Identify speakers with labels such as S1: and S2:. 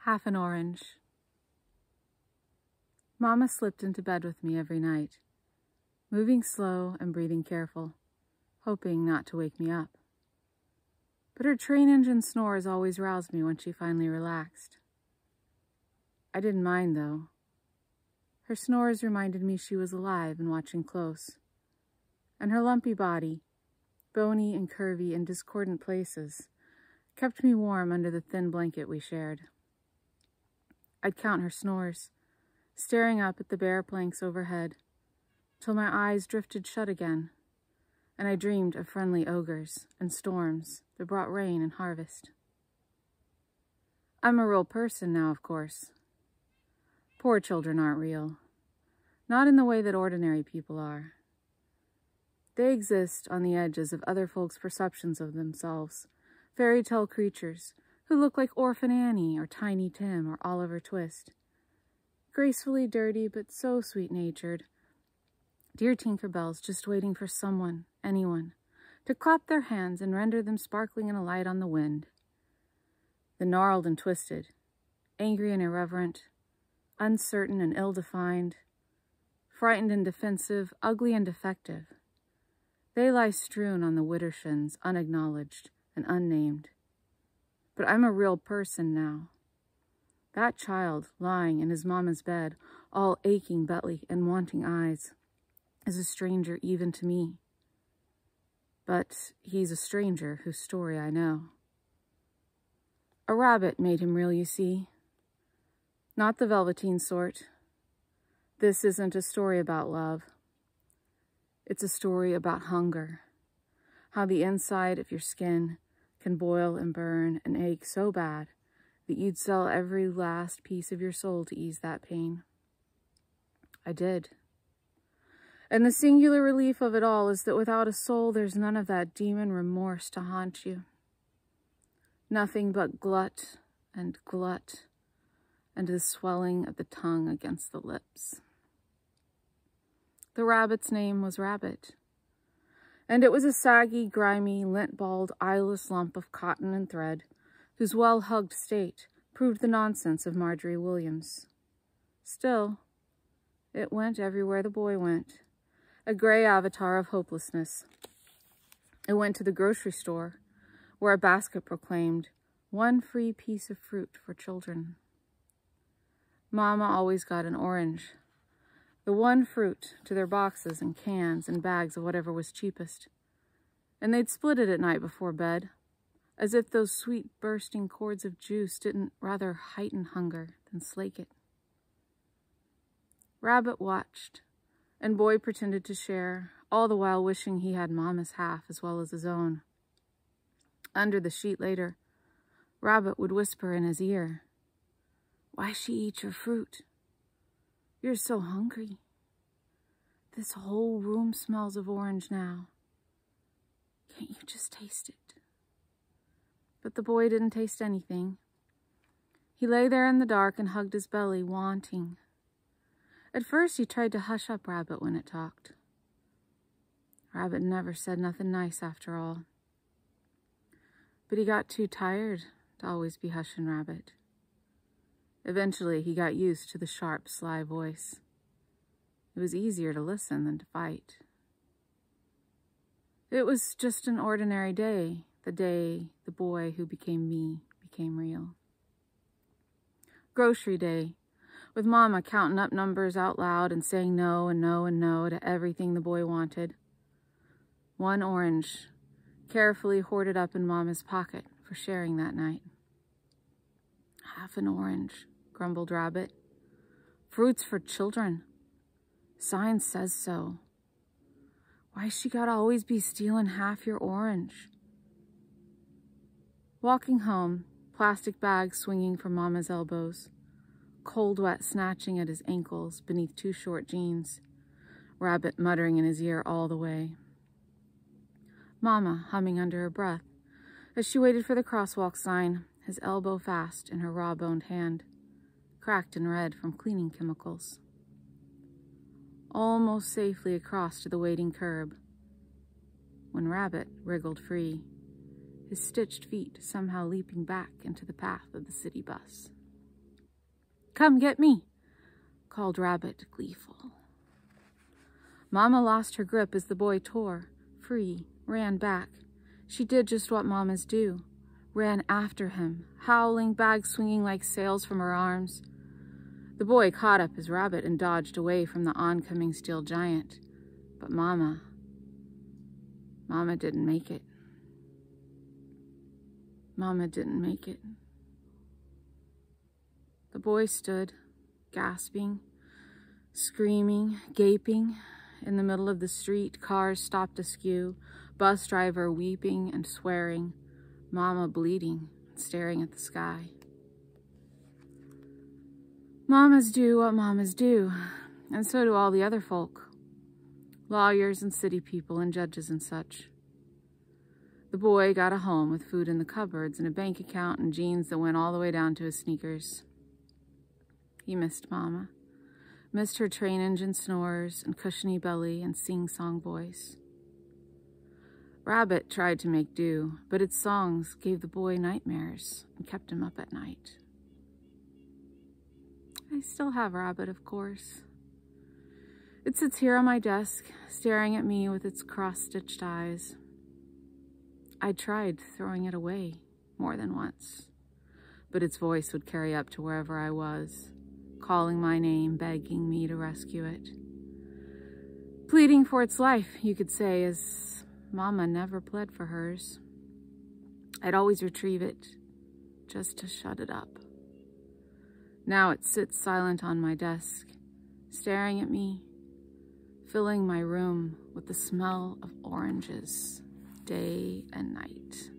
S1: Half an orange. Mama slipped into bed with me every night, moving slow and breathing careful, hoping not to wake me up. But her train engine snores always roused me when she finally relaxed. I didn't mind, though. Her snores reminded me she was alive and watching close, and her lumpy body, bony and curvy in discordant places, kept me warm under the thin blanket we shared. I'd count her snores, staring up at the bare planks overhead, till my eyes drifted shut again, and I dreamed of friendly ogres and storms that brought rain and harvest. I'm a real person now, of course. Poor children aren't real, not in the way that ordinary people are. They exist on the edges of other folks' perceptions of themselves, fairy tale creatures who look like Orphan Annie or Tiny Tim or Oliver Twist. Gracefully dirty but so sweet-natured. Dear Tinkerbells just waiting for someone, anyone, to clap their hands and render them sparkling in a light on the wind. The gnarled and twisted, angry and irreverent, uncertain and ill-defined, frightened and defensive, ugly and defective. They lie strewn on the widdershins, unacknowledged and unnamed. But I'm a real person now. That child lying in his mama's bed, all aching belly and wanting eyes, is a stranger even to me. But he's a stranger whose story I know. A rabbit made him real, you see. Not the velveteen sort. This isn't a story about love. It's a story about hunger. How the inside of your skin can boil and burn and ache so bad that you'd sell every last piece of your soul to ease that pain. I did. And the singular relief of it all is that without a soul, there's none of that demon remorse to haunt you. Nothing but glut and the swelling of the tongue against the lips. The rabbit's name was Rabbit, and it was a saggy, grimy, lint-balled, eyeless lump of cotton and thread whose well-hugged state proved the nonsense of Marjorie Williams. Still, it went everywhere the boy went, a gray avatar of hopelessness. It went to the grocery store, where a basket proclaimed, "One free piece of fruit for children." Mama always got an orange, the one fruit to their boxes and cans and bags of whatever was cheapest, and they'd split it at night before bed, as if those sweet bursting cords of juice didn't rather heighten hunger than slake it. Rabbit watched, and Boy pretended to share, all the while wishing he had Mama's half as well as his own. Under the sheet later, Rabbit would whisper in his ear, "Why she eat your fruit? You're so hungry. This whole room smells of orange now. Can't you just taste it?" But the boy didn't taste anything. He lay there in the dark and hugged his belly, wanting. At first, he tried to hush up Rabbit when it talked. Rabbit never said nothing nice after all. But he got too tired to always be hushing Rabbit. Eventually, he got used to the sharp, sly voice. It was easier to listen than to fight. It was just an ordinary day, the day the boy who became me became real. Grocery day, with Mama counting up numbers out loud and saying no and no and no to everything the boy wanted. One orange, carefully hoarded up in Mama's pocket for sharing that night. "Half an orange," grumbled Rabbit. "Fruit's for children. Sign says so. Why she gotta always be stealing half your orange?" Walking home, plastic bags swinging from Mama's elbows, cold wet snatching at his ankles beneath too short jeans, Rabbit muttering in his ear all the way. Mama humming under her breath as she waited for the crosswalk sign, his elbow fast in her raw-boned hand, cracked and red from cleaning chemicals. Almost safely across to the waiting curb, when Rabbit wriggled free, his stitched feet somehow leaping back into the path of the city bus. come get me," called Rabbit, gleeful. Mama lost her grip as the boy tore free, ran back. She did just what mamas do, ran after him, howling, bags swinging like sails from her arms. The boy caught up his Rabbit and dodged away from the oncoming steel giant. But Mama didn't make it. Mama didn't make it. The boy stood, gasping, screaming, gaping, in the middle of the street. Cars stopped askew, bus driver weeping and swearing, Mama bleeding, staring at the sky. Mamas do what mamas do, and so do all the other folk, lawyers and city people and judges and such. The boy got a home with food in the cupboards and a bank account and jeans that went all the way down to his sneakers. He missed Mama, missed her train engine snores and cushiony belly and sing-song voice. Rabbit tried to make do, but its songs gave the boy nightmares and kept him up at night. I still have Rabbit, of course. It sits here on my desk, staring at me with its cross-stitched eyes. I tried throwing it away more than once, but its voice would carry up to wherever I was, calling my name, begging me to rescue it. Pleading for its life, you could say, as Mama never pled for hers. I'd always retrieve it, just to shut it up. Now it sits silent on my desk, staring at me, filling my room with the smell of oranges, day and night.